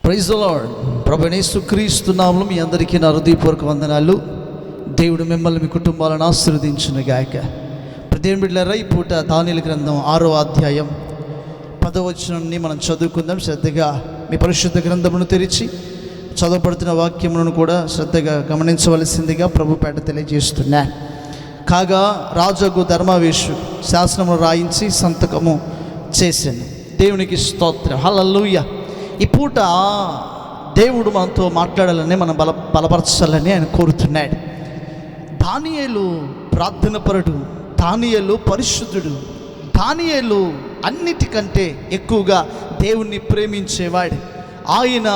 Praise the lord. ప్రభువైన యేసుక్రీస్తు నామములో మీ అందరికీ నా హృదయపూర్వక వందనాలు. దేవుడు మిమ్మల్ని మీ కుటుంబాలను ఆశీర్వదించును గాక. దేవుని బిడ్డలారా, ఈ పూట దానియేలు గ్రంథం 6వ అధ్యాయం 10వ వచనాన్ని మనం చదువుకుందాం. శ్రద్ధగా మీ పరిశుద్ధ గ్రంథమును తెరిచి చదవబడుతున్న వాక్యములను కూడా శ్రద్ధగా గమనించవలసిందిగా ప్రభుపేట తెలియజేస్తున్నా. కాగా రాజగు ధర్మావేశు శాసనమును రాయించి సంతకము చేశాను. దేవునికి స్తోత్రం, హల్లెలూయా. ఈ పూట దేవుడు మనతో మాట్లాడాలని, మనం బలపరచాలని ఆయన కోరుతున్నాడు. దానియేలు ప్రార్థనపరుడు, దానియేలు పరిశుద్ధుడు, దానియేలు అన్నిటికంటే ఎక్కువగా దేవుణ్ణి ప్రేమించేవాడు. ఆయన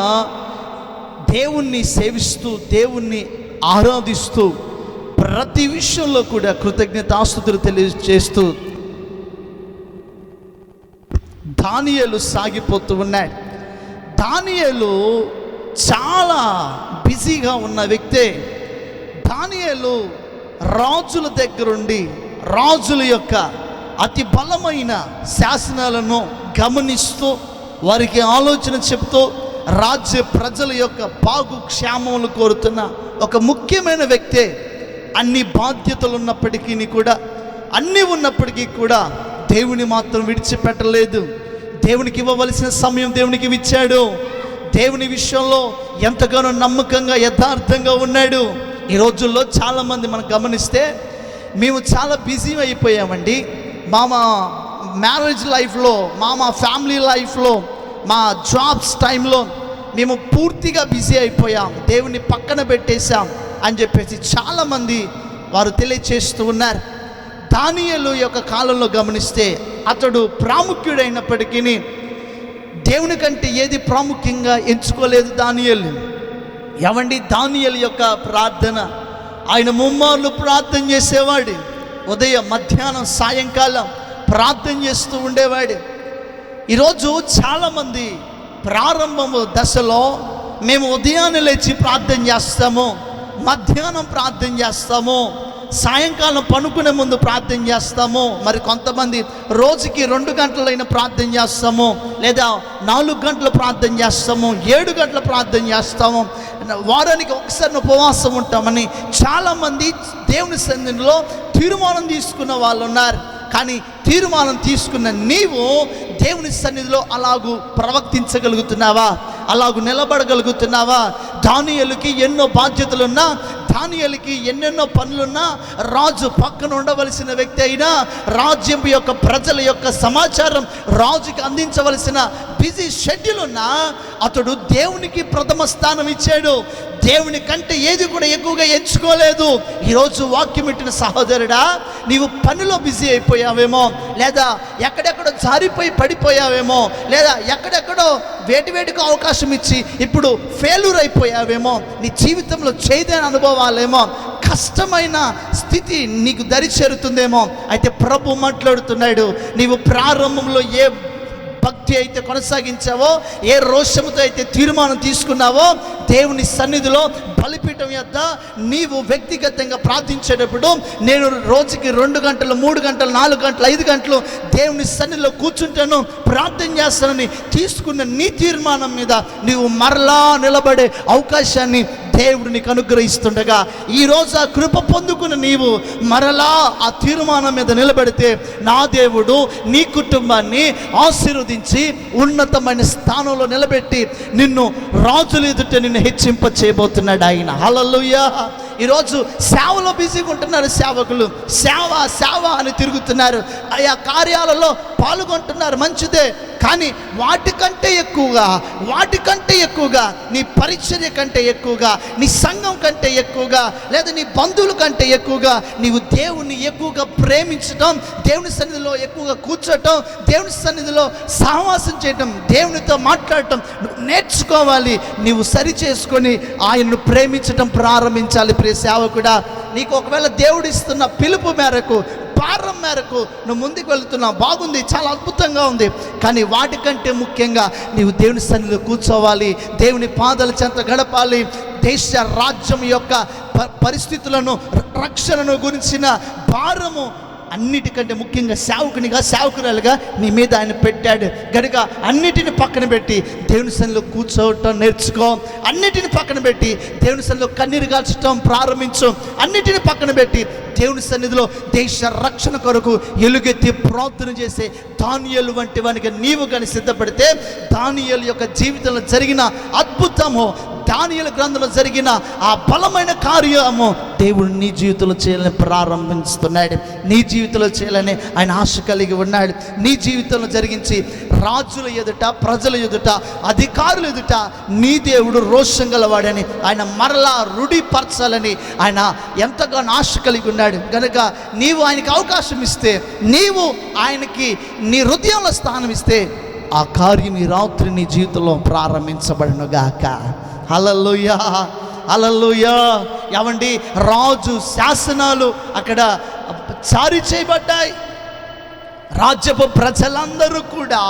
దేవుణ్ణి సేవిస్తూ, దేవుణ్ణి ఆరాధిస్తూ, ప్రతి విషయంలో కూడా కృతజ్ఞతాస్తుతులు తెలియజేస్తూ దానియేలు సాగిపోతూ ఉన్నాడు. దానియేలు చాలా బిజీగా ఉన్న వ్యక్తే. దానియేలు రాజుల దగ్గరుండి రాజుల యొక్క అతి బలమైన శాసనాలను గమనిస్తూ, వారికి ఆలోచన చెప్తూ, రాజ్య ప్రజల యొక్క బాగు క్షేమములు కోరుతున్న ఒక ముఖ్యమైన వ్యక్తే. అన్ని బాధ్యతలు ఉన్నప్పటికీ కూడా, అన్నీ ఉన్నప్పటికీ కూడా దేవుని మాత్రం విడిచిపెట్టలేదు. దేవునికి ఇవ్వవలసిన సమయం దేవునికి ఇచ్చాడు. దేవుని విషయంలో ఎంతగానో నమ్మకంగా, యథార్థంగా ఉన్నాడు. ఈ రోజుల్లో చాలామంది మనం గమనిస్తే, మేము చాలా బిజీ అయిపోయామండి. మా మ్యారేజ్ లైఫ్లో, మా ఫ్యామిలీ లైఫ్లో, మా జాబ్స్ టైంలో మేము పూర్తిగా బిజీ అయిపోయాం, దేవుని పక్కన పెట్టేశాం అని చెప్పేసి చాలామంది వారు తెలియచేస్తూ ఉన్నారు. దానియేలు యొక్క కాలంలో గమనిస్తే, అతడు ప్రాముఖ్యుడైనప్పటికీ దేవుని కంటే ఏది ప్రాముఖ్యంగా ఎంచుకోలేదు దానియేలు. ఏమండి, దానియేలు యొక్క ప్రార్థన, ఆయన ముమ్మార్లు ప్రార్థన చేసేవాడు. ఉదయం, మధ్యాహ్నం, సాయంకాలం ప్రార్థన చేస్తూ ఉండేవాడు. ఈరోజు చాలామంది ప్రారంభము దశలో మేము ఉదయాన్నే లేచి ప్రార్థన చేస్తాము, మధ్యాహ్నం ప్రార్థన చేస్తాము, సాయంకాలం పనుకునే ముందు ప్రార్థన చేస్తాము, మరి కొంతమంది రోజుకి 2 గంటలైన ప్రార్థన చేస్తాము, లేదా 4 గంటలు ప్రార్థన చేస్తాము, 7 గంటలు ప్రార్థన చేస్తాము, వారానికి ఒకసారి ఉపవాసం ఉంటామని చాలామంది దేవుని సన్నిధిలో తీర్మానం తీసుకున్న వాళ్ళు ఉన్నారు. కానీ తీర్మానం తీసుకున్న నీవు దేవుని సన్నిధిలో అలాగూ ప్రవర్తించగలుగుతున్నావా? అలాగూ నిలబడగలుగుతున్నావా? దానియేలుకి ఎన్నో బాధ్యతలున్నా, దానియేలుకి ఎన్నెన్నో పనులున్నా, రాజు పక్కన ఉండవలసిన వ్యక్తి అయినా, రాజ్యం యొక్క ప్రజల యొక్క సమాచారం రాజుకి అందించవలసిన బిజీ షెడ్యూల్ ఉన్నా, అతడు దేవునికి ప్రథమ స్థానం ఇచ్చాడు. దేవుని కంటే ఏది కూడా ఎక్కువగా ఎంచుకోలేదు. ఈరోజు వాక్యం ఇట్టిన సహోదరుడా, నీవు పనిలో బిజీ అయిపోయావేమో, లేదా ఎక్కడెక్కడో జారిపోయి పడిపోయావేమో, లేదా ఎక్కడెక్కడో వేటికి అవకాశం ఇచ్చి ఇప్పుడు ఫెయిల్యూర్ అయిపోయావేమో, నీ జీవితంలో చేయలేని అనుభవాలేమో, కష్టమైన స్థితి నీకు దరి చేరుతుందేమో. అయితే ప్రభు మాట్లాడుతున్నాడు, నీవు ప్రారంభంలో ఏ భక్తి అయితే కొనసాగించావో, ఏ రోషముతో అయితే తీర్మానం తీసుకున్నావో, దేవుని సన్నిధిలో బలిపీఠం యొద్ద నీవు వ్యక్తిగతంగా ప్రార్థించేటప్పుడు, నేను రోజుకి 2 గంటలు, 3 గంటలు, 4 గంటలు, 5 గంటలు దేవుని సన్నిధిలో కూర్చుంటాను, ప్రార్థన చేస్తానని తీసుకున్న నీ తీర్మానం మీద నీవు మరలా నిలబడే అవకాశాన్ని దేవుడు నీకు అనుగ్రహిస్తుండగా, ఈరోజు ఆ కృప పొందుకున్న నీవు మరలా ఆ తీర్మానం మీద నిలబడితే, నా దేవుడు నీ కుటుంబాన్ని ఆశీర్వదించి ఉన్నతమైన స్థానంలో నిలబెట్టి నిన్ను రాజుల ఎదుట నిన్ను హెచ్చింప చేయబోతున్నాడు ఆయన. హల్లెలూయా. ఈరోజు సేవలో బిజీగా ఉంటున్నారు సేవకులు, సేవ అని తిరుగుతున్నారు, ఆయా కార్యాలలో పాల్గొంటున్నారు, మంచిదే. కానీ వాటికంటే ఎక్కువగా నీ పరిచర్య కంటే ఎక్కువగా, నీ సంఘం కంటే ఎక్కువగా, లేదా నీ బంధువుల కంటే ఎక్కువగా నీవు దేవుణ్ణి ఎక్కువగా ప్రేమించటం, దేవుని సన్నిధిలో ఎక్కువగా కూర్చోటం, దేవుని సన్నిధిలో సహవాసం చేయటం, దేవునితో మాట్లాడటం నేర్చుకోవాలి. నీవు సరి చేసుకొని ఆయన్ను ప్రేమించటం ప్రారంభించాలి. ప్రియ సేవకుడా, నీకు ఒకవేళ దేవుడు ఇస్తున్న పిలుపు మేరకు, భారం మేరకు నువ్వు ముందుకు వెళుతున్నావు, బాగుంది, చాలా అద్భుతంగా ఉంది. కానీ వాటికంటే ముఖ్యంగా నీవు దేవుని సన్నిధిలో కూర్చోవాలి, దేవుని పాదాల చెంత గడపాలి. దేశ రాజ్యం యొక్క పరిస్థితులను, రక్షణను గురించిన భారము అన్నిటికంటే ముఖ్యంగా సేవకునిగా సేవకురాలుగా నీ మీద ఆయన పెట్టాడు కనుక అన్నిటిని పక్కన పెట్టి దేవుని సన్నిధిలో కూర్చోవటం నేర్చుకో. అన్నిటిని పక్కన పెట్టి దేవుని సన్నిధిలో కన్నీరు కాల్చడం ప్రారంభించు. అన్నిటిని పక్కన పెట్టి దేవుని సన్నిధిలో దేశ రక్షణ కొరకు ఎలుగెత్తి ప్రార్థన చేసే దానియేలు వంటి వానికి నీవు కానీ సిద్ధపడితే దానియేలు యొక్క జీవితంలో జరిగిన అద్భుతము, దానియేలు గ్రంథంలో జరిగిన ఆ బలమైన కార్యము దేవుడు నీ జీవితంలో చేయాలని ప్రారంభిస్తున్నాడు. నీ జీవితంలో చేయాలని ఆయన ఆశ కలిగి ఉన్నాడు. నీ జీవితంలో జరిగించి రాజుల ఎదుట, ప్రజల ఎదుట, అధికారుల ఎదుట నీ దేవుడు రోషం గలవాడని ఆయన మరలా రూఢిపరచాలని ఆయన ఎంతగానో ఆశ కలిగి ఉన్నాడు. కనుక నీవు ఆయనకి అవకాశం ఇస్తే, నీవు ఆయనకి నీ హృదయంలో స్థానం ఇస్తే ఆ కార్యం ఈ రాత్రి నీ జీవితంలో ప్రారంభించబడునుగాక. హల్లెలూయా, హల్లెలూయా. ఏమండి, రాజు శాసనాలు అక్కడ జారీ చేయబడ్డాయి. రాజ్యపు ప్రజలందరూ కూడా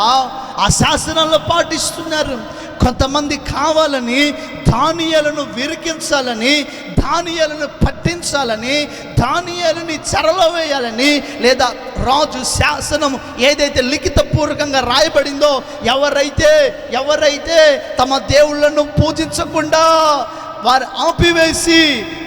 ఆ శాసనాలను పాటిస్తున్నారు. కొంతమంది కావాలని దానియేలును విరికించాలని, దానియేలును పట్టించాలని, దానియేలుని చెరలో వేయాలని, లేదా రాజు శాసనం ఏదైతే లిఖితపూర్వకంగా రాయబడిందో ఎవరైతే తమ దేవుళ్ళను పూజించకుండా వారు ఆపివేసి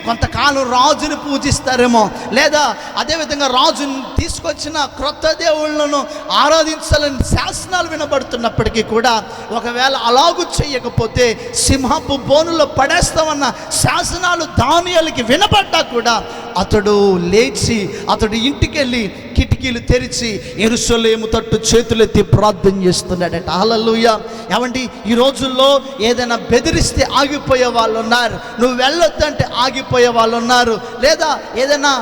కొంతకాలం రాజుని పూజిస్తారేమో, లేదా అదేవిధంగా రాజుని తీసుకొచ్చిన క్రొత్త దేవుళ్ళను ఆరాధించాలని శాసనాలు వినబడుతున్నప్పటికీ కూడా ఒకవేళ అలాగూ చేయకపోతే సింహపు బోనులో పడేస్తామన్న శాసనాలు దానియేలుకి వినబడ్డా కూడా అతడు లేచి అతడు ఇంటికి వెళ్ళి కిటికీలు తెరిచి యెరూషలేము తట్టు చేతులెత్తి ప్రార్థన చేస్తున్నాడట. హల్లెలూయా. ఏమండి, ఈ రోజుల్లో ఏదైనా బెదిరిస్తే ఆగిపోయే వాళ్ళు ఉన్నారు, నువ్వు వెళ్ళొద్దంటే ఆగిపోయే వాళ్ళు ఉన్నారు, లేదా ఏదైనా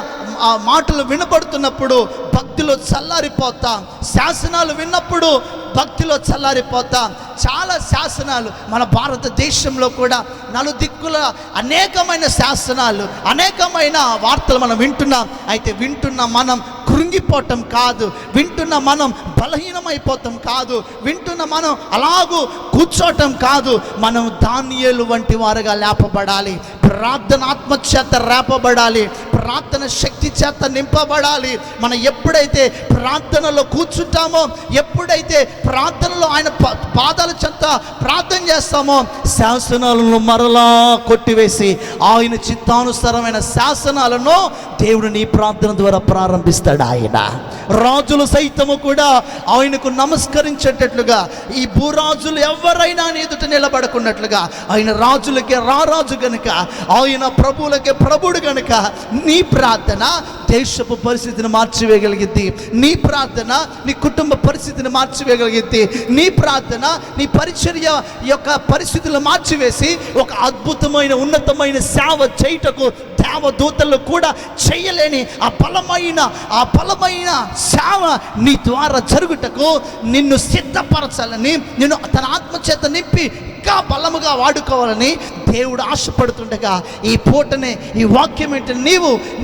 ఆ మాటలు వినబడుతున్నప్పుడు భక్తిలో చల్లారిపోతాం, శాసనాలు విన్నప్పుడు భక్తిలో చల్లారిపోతాం. చాలా శాసనాలు మన భారతదేశంలో కూడా నలుదిక్కుల అనేకమైన శాసనాలు, అనేకమైన వార్తలు మనం వింటున్నాం. అయితే వింటున్న మనం కృంగిపోవటం కాదు, వింటున్న మనం బలహీనమైపోవటం కాదు, వింటున్న మనం అలాగూ కూర్చోవటం కాదు. మనం దానియేలు వంటి వారుగా లేపబడాలి. ప్రార్థన ఆత్మ చేత రేపబడాలి, ప్రార్థన శక్తి చేత నింపబడాలి. మనం ఎప్పుడైతే ప్రార్థనలో కూర్చుంటామో, ఎప్పుడైతే ప్రార్థనలో ఆయన పాదాల చెంత ప్రార్థన చేస్తామో, శాసనాలను మరలా కొట్టివేసి ఆయన చిత్తానుసారమైన శాసనాలను దేవుడు నీ ప్రార్థన ద్వారా ప్రారంభిస్తాడు. ఆయన రాజులు సైతము కూడా ఆయనకు నమస్కరించేటట్లుగా, ఈ భూరాజులు ఎవరైనా ఎదుట నిలబడుకున్నట్లుగా, ఆయన రాజులకే రారాజు గనుక, ఆయన ప్రభువులకే ప్రభుడు గనుక నీ ప్రార్థన దేశపు పరిస్థితిని మార్చివేయగలిగింది. నీ ప్రార్థన నీ కుటుంబ పరిస్థితిని మార్చివేయగలిగింది. నీ ప్రార్థన నీ పరిచర్య యొక్క పరిస్థితులను మార్చివేసి ఒక అద్భుతమైన ఉన్నతమైన సేవ చేయుటకు దేవదూతలు కూడా చేయలేని ఆ బలమైన సేవ నీ ద్వారా జరుగుటకు నిన్ను సిద్ధపరచాలని, నిన్ను తన ఆత్మచేత నింపి ఇంకా బలముగా వాడుకోవాలని దేవుడు ఆశపడుతుండగా ఈ పూటనే ఈ వాక్యం ఏంటి,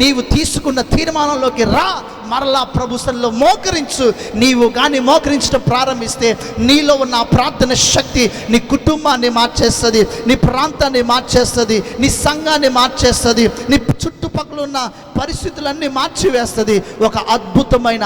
నీవు తీసుకున్న తీర్మానంలోకి రా. మరలా ప్రభు సన్నిధిలో మోకరించు. నీవు కానీ మోకరించడం ప్రారంభిస్తే నీలో ఉన్న ప్రార్థన శక్తి నీ కుటుంబాన్ని మార్చేస్తుంది, నీ ప్రాంతాన్ని మార్చేస్తుంది, నీ సంఘాన్ని మార్చేస్తుంది, నీ చుట్టుపక్కల ఉన్న పరిస్థితులన్నీ మార్చివేస్తుంది. ఒక అద్భుతమైన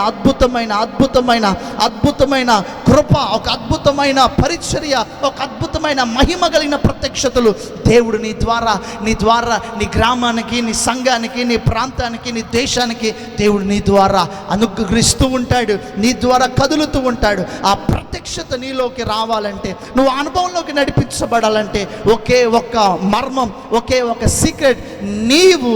కృప, ఒక అద్భుతమైన పరిచర్య, ఒక అద్భుతమైన మహిమ కలిగిన ప్రత్యక్షతలు దేవుడు నీ ద్వారా నీ గ్రామానికి, నీ సంఘానికి, నీ ప్రాంతానికి, నీ దేశానికి దేవుడు నీ ద్వారా అనుగ్రహిస్తూ ఉంటాడు, నీ ద్వారా కదులుతూ ఉంటాడు. ఆ ప్రత్యక్షత నీలోకి రావాలంటే, నువ్వు అనుభవంలోకి నడిపించబడాలంటే ఒకే ఒక్క మర్మం, ఒకే ఒక సీక్రెట్, నీవు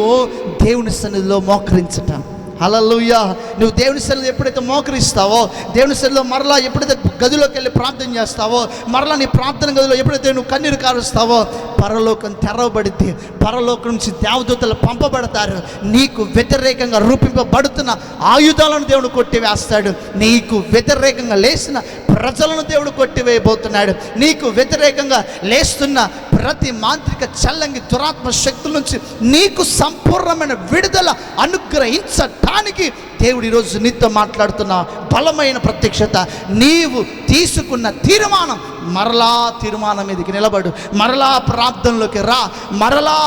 దేవుని సన్నిధిలో మోకరించటం. హల్లెలూయా. నువ్వు దేవుని సన్నిధిలో ఎప్పుడైతే మోకరిస్తావో, దేవుని సన్నిధిలో మరలా ఎప్పుడైతే గదిలోకి వెళ్ళి ప్రార్థన చేస్తావో, మరలా నీ ప్రార్థన గదిలో ఎప్పుడైతే నువ్వు కన్నీరు కారుస్తావో, పరలోకం తెరవబడితే పరలోకం నుంచి దేవదూతలు పంపబడతారు. నీకు వ్యతిరేకంగా రూపింపబడుతున్న ఆయుధాలను దేవుడు కొట్టివేస్తాడు. నీకు వ్యతిరేకంగా లేచిన ప్రజలను దేవుడు కొట్టివేయబోతున్నాడు. నీకు వ్యతిరేకంగా లేస్తున్న ప్రతి మాంత్రిక చల్లంగి దురాత్మ శక్తుల నుంచి నీకు సంపూర్ణమైన విడుదల అనుగ్రహించటానికి దేవుడు ఈరోజు నీతో మాట్లాడుతున్న బలమైన ప్రత్యక్షత. నీవు తీసుకున్న తీర్మానం, మరలా తీర్మానం మీదకి నిలబడు, మరలా ప్రార్థనలోకి రా, మరలా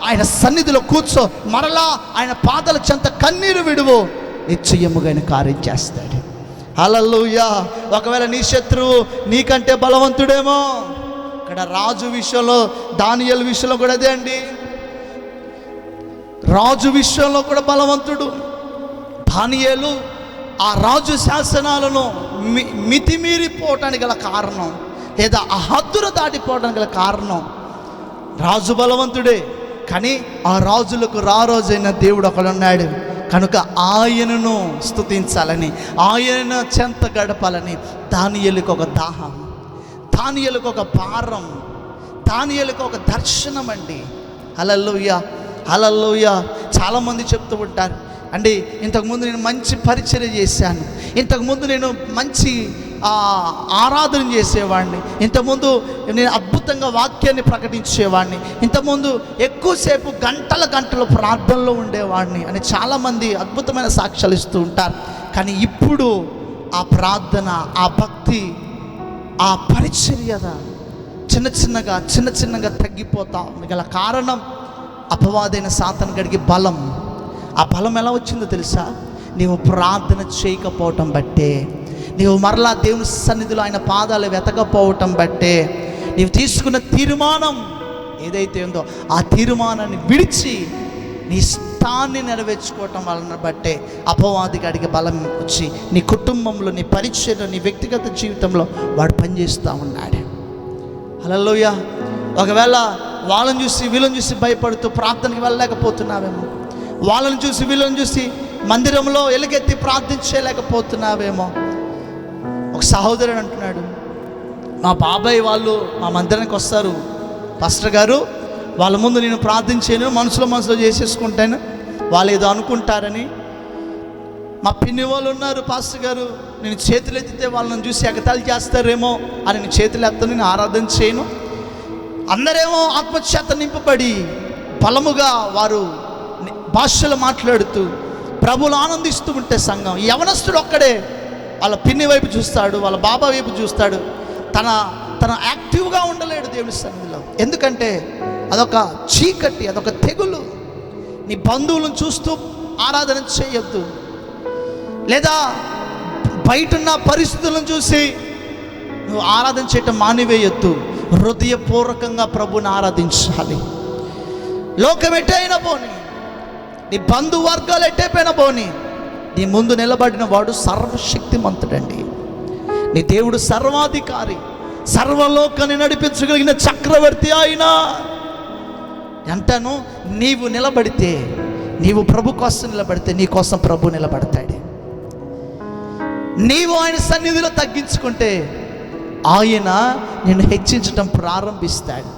ఆయన సన్నిధిలో కూర్చో, మరలా ఆయన పాదాల చెంత కన్నీరు విడువు. నిశ్చయముగా ఆయన కార్యం చేస్తాడు. హల్లెలూయా. ఒకవేళ నీ శత్రువు నీకంటే బలవంతుడేమో. ఇక్కడ రాజు విషయంలో, దానియేలు విషయంలో కూడా అదే అండి. రాజు విషయంలో కూడా బలవంతుడు. దానియేలు ఆ రాజు శాసనాలను మితిమీరిపోవటానికి గల కారణం, లేదా ఆ హద్దును దాటిపోవడానికి గల కారణం, రాజు బలవంతుడే, కానీ ఆ రాజులకు రారోజైన దేవుడు ఒకడున్నాడు కనుక ఆయనను స్తుతించాలని, ఆయన చెంత గడపాలని దానియేలుకు ఒక దాహం, దానియేలుకు ఒక భారం, దానియేలుకు ఒక దర్శనం అండి. హల్లెలూయా, హల్లెలూయా. చాలామంది చెప్తూ ఉంటారు, అండి ఇంతకుముందు నేను మంచి పరిచర్య చేశాను, ఇంతకుముందు నేను మంచి ఆరాధన చేసేవాడిని, ఇంతకుముందు నేను అద్భుతంగా వాక్యాన్ని ప్రకటించేవాడిని, ఇంతకుముందు ఎక్కువసేపు గంటల ప్రార్థనలో ఉండేవాడిని అని చాలామంది అద్భుతమైన సాక్ష్యాలు ఇస్తూ ఉంటారు. కానీ ఇప్పుడు ఆ ప్రార్థన, ఆ భక్తి, ఆ పరిచర్య చిన్న చిన్నగా తగ్గిపోతా గల కారణం అపవాదైన సాతాను గడికి బలం. ఆ బలం ఎలా వచ్చిందో తెలుసా? నీవు ప్రార్థన చేయకపోవటం బట్టే, నీవు మరలా దేవుని సన్నిధిలో ఆయన పాదాలు వెతకపోవటం బట్టే, నీవు తీసుకున్న తీర్మానం ఏదైతే ఉందో ఆ తీర్మానాన్ని విడిచి నీ ఇష్టాన్ని నెరవేర్చుకోవటం వలన బట్టే అపవాది గడికి బలం వచ్చి నీ కుటుంబంలో, నీ పరిచయంలో, నీ వ్యక్తిగత జీవితంలో వాడు పనిచేస్తూ ఉన్నాడు. హల్లెలూయా. ఒకవేళ వాళ్ళని చూసి వీళ్ళని చూసి భయపడుతూ ప్రార్థనకి వెళ్ళలేకపోతున్నావేమో, వాళ్ళని చూసి వీళ్ళని చూసి మందిరంలో ఎలుగెత్తి ప్రార్థించలేకపోతున్నావేమో. ఒక సహోదరుడు అంటున్నాడు, మా బాబాయ్ వాళ్ళు మా మందిరానికి వస్తారు పాస్టర్ గారు, వాళ్ళ ముందు నేను ప్రార్థించాను, మనసులో చేసేసుకుంటాను, వాళ్ళు ఏదో అనుకుంటారని. మా పిన్ని వాళ్ళు ఉన్నారు పాస్టర్ గారు, నేను చేతులు ఎత్తితే వాళ్ళని చూసి ఎగతాళి చేస్తారేమో అని నేను చేతులు ఎత్తను, నేను ఆరాధన చేయను. అందరేమో ఆత్మచేత నింపబడి బలముగా వారు భాషలు మాట్లాడుతూ ప్రభువులు ఆనందిస్తూ ఉంటే సంఘం, యవనస్తుడు ఒక్కడే వాళ్ళ పిన్ని వైపు చూస్తాడు, వాళ్ళ బాబా వైపు చూస్తాడు. తన యాక్టివ్గా ఉండలేడు దేవుని సన్నిధిలో. ఎందుకంటే అదొక చీకటి, అదొక తెగులు. నీ బంధువులను చూస్తూ ఆరాధన చేయొద్దు, లేదా బయటున్న పరిస్థితులను చూసి నువ్వు ఆరాధన చేయటం మానివేయొద్దు. హృదయపూర్వకంగా ప్రభుని ఆరాధించాలి. లోకం ఎట్టయినా పోని, నీ బంధువర్గాలు ఎట్టయిపోయినా పోని, నీ ముందు నిలబడిన వాడు సర్వశక్తిమంతుడండి. నీ దేవుడు సర్వాధికారి, సర్వలోకాన్ని నడిపించగలిగిన చక్రవర్తి ఆయన. అంటాను, నీవు నిలబడితే, నీవు ప్రభు కోసం నిలబడితే నీ కోసం ప్రభు నిలబడతాడు. నీవు ఆయన సన్నిధిలో తగ్గించుకుంటే ఆయన నిన్ను హెచ్చించటం ప్రారంభిస్తాడు.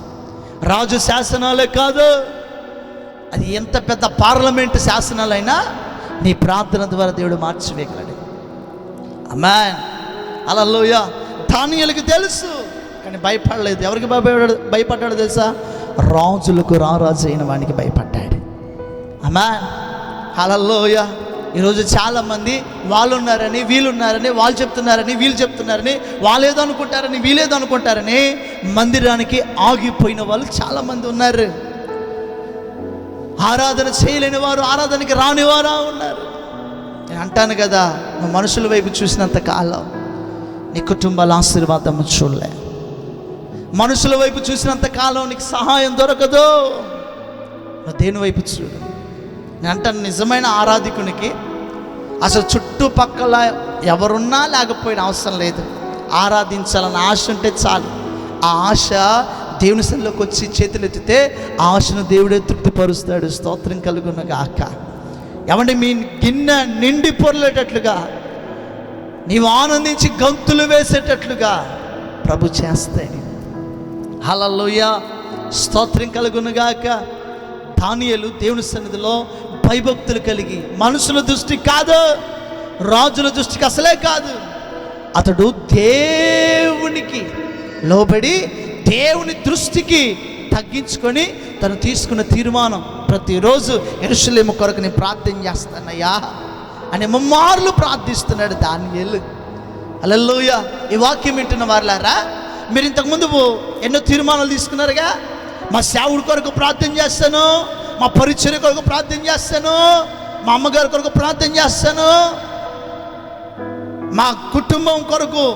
రాజు శాసనాలే కాదు, అది ఎంత పెద్ద పార్లమెంటు శాసనాలైనా నీ ప్రార్థన ద్వారా దేవుడు మార్చివేయగలడు. ఆమేన్, హల్లెలూయా. దానియేలుకు తెలుసు, కానీ భయపడలేదు. ఎవరికి భయపడ్డాడు తెలుసా? రాజులకు రారాజు అయిన వానికి భయపడ్డాడు. ఆమేన్, హల్లెలూయా. ఈరోజు చాలామంది వాళ్ళు ఉన్నారని, వీళ్ళు ఉన్నారని, వాళ్ళు చెప్తున్నారని, వీళ్ళు చెప్తున్నారని, వాళ్ళేదో అనుకుంటారని, వీళ్ళేదో అనుకుంటారని మందిరానికి ఆగిపోయిన వాళ్ళు చాలామంది ఉన్నారు. ఆరాధన చేయలేని వారు, ఆరాధనకి రానివారా ఉన్నారు. నేను అంటాను కదా, నువ్వు మనుషుల వైపు చూసినంత కాలం నీ కుటుంబాల ఆశీర్వాదం చూడలే. మనుషుల వైపు చూసినంత కాలం నీకు సహాయం దొరకదు. నువ్వు దేని వైపు చూడు. నేను అంటాను, నిజమైన ఆరాధికునికి అసలు చుట్టుపక్కల ఎవరున్నా లేకపోయినా అవసరం లేదు, ఆరాధించాలని ఆశ ఉంటే చాలు. ఆ ఆశ దేవుని సన్నిధిలోకి వచ్చి చేతులు ఎత్తితే ఆ ఆశను దేవుడే తృప్తిపరుస్తాడు. స్తోత్రం కలుగును గాక. ఏమంటే మీ గిన్నె నిండి పొరలేటట్లుగా, నీవు ఆనందించి గంతులు వేసేటట్లుగా ప్రభు చేస్తాడు. హల్లెలూయా, స్తోత్రం కలుగును గాక. దానియేలు దేవుని సన్నిధిలో భయభక్తులు కలిగి, మనుషుల దృష్టి కాదు, రాజుల దృష్టికి అసలే కాదు, అతడు దేవునికి లోబడి దేవుని దృష్టికి తగ్గించుకొని తను తీసుకున్న తీర్మానం, ప్రతిరోజు యెరూషలేము కొరకు నేను ప్రార్థన చేస్తానయ్యా అని ముమ్మార్లు ప్రార్థిస్తున్నాడు దానియేలు. హల్లెలూయా. ఈ వాక్యం వింటున్న వారులారా, మీరు ఇంతకుముందు ఎన్నో తీర్మానాలు తీసుకున్నారుగా. మా సేవకుడి కొరకు ప్రార్థన చేస్తాను, మా పరిచర్య కొరకు ప్రార్థన చేస్తాను, మా అమ్మగారి కొరకు ప్రార్థన చేస్తాను, మా కుటుంబం కొరకు,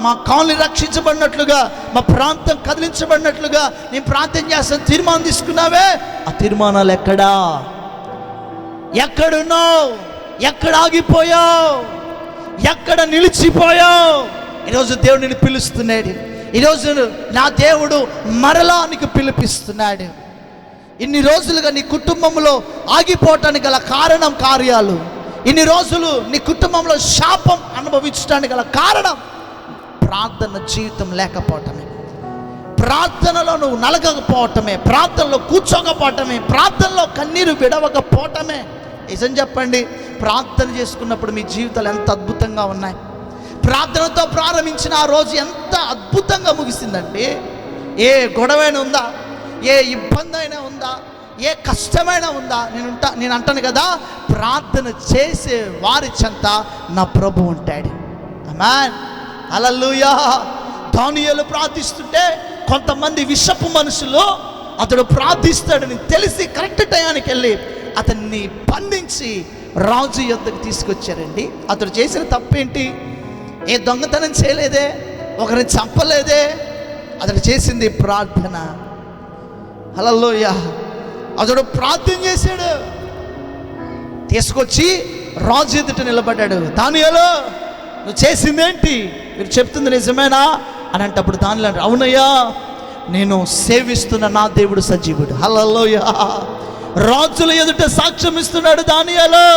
మా కాలనీ రక్షించబడినట్లుగా, మా ప్రాంతం కదిలించబడినట్లుగా నేను ప్రార్థన చేస్తాను తీర్మానం తీసుకున్నావే. ఆ తీర్మానాలు ఎక్కడా? ఎక్కడున్నావు? ఎక్కడ ఆగిపోయావు? ఎక్కడ నిలిచిపోయావు? ఈరోజు దేవుడు నిన్ను పిలుస్తున్నాడు. ఈరోజు నా దేవుడు మరలా నీకు పిలిపిస్తున్నాడు. ఇన్ని రోజులుగా నీ కుటుంబంలో ఆగిపోవటానికి గల కారణం కార్యాలు, ఇన్ని రోజులు నీ కుటుంబంలో శాపం అనుభవించడానికి గల కారణం ప్రార్థన జీవితం లేకపోవటమే, ప్రార్థనలో నువ్వు నలగకపోవటమే, ప్రార్థనలో కూర్చోకపోవటమే, ప్రార్థనలో కన్నీరు విడవకపోవటమే. నిజం చెప్పండి, ప్రార్థన చేసుకున్నప్పుడు మీ జీవితాలు ఎంత అద్భుతంగా ఉన్నాయి. ప్రార్థనతో ప్రారంభించిన ఆ రోజు ఎంత అద్భుతంగా ముగిసిందండి. ఏ గొడవైనా ఉందా, ఏ ఇబ్బంది అయినా ఉందా, ఏ కష్టమైనా ఉందా, నేను అంటాను కదా, ప్రార్థన చేసే వారి చెంత నా ప్రభు ఉంటాడు. ఆమేన్, హల్లెలూయా. దానియేలు ప్రార్థిస్తుంటే కొంతమంది విషపు మనుషులు అతడు ప్రార్థిస్తాడని తెలిసి కరెక్ట్ టయానికి వెళ్ళి అతన్ని బంధించి రాజు యొద్దకు తీసుకొచ్చారండి. అతడు చేసిన తప్పేంటి? ఏ దొంగతనం చేయలేదే, ఒకరిని చంపలేదే, అతడు చేసింది ప్రార్థన. హల్లెలూయా. అతడు ప్రార్థన చేశాడు, తీసుకొచ్చి రాజు ఎదుట నిలబడ్డాడు. దానియేలు, నువ్వు చేసిందేంటి? మీరు చెప్తుంది నిజమేనా అని అంటే అప్పుడు దానిలో అంటే, అవునయ్యా, నేను సేవిస్తున్న నా దేవుడు సజీవుడు. హల్లెలూయా. రాజుల ఎదుట సాక్ష్యం ఇస్తున్నాడు దానియేలు,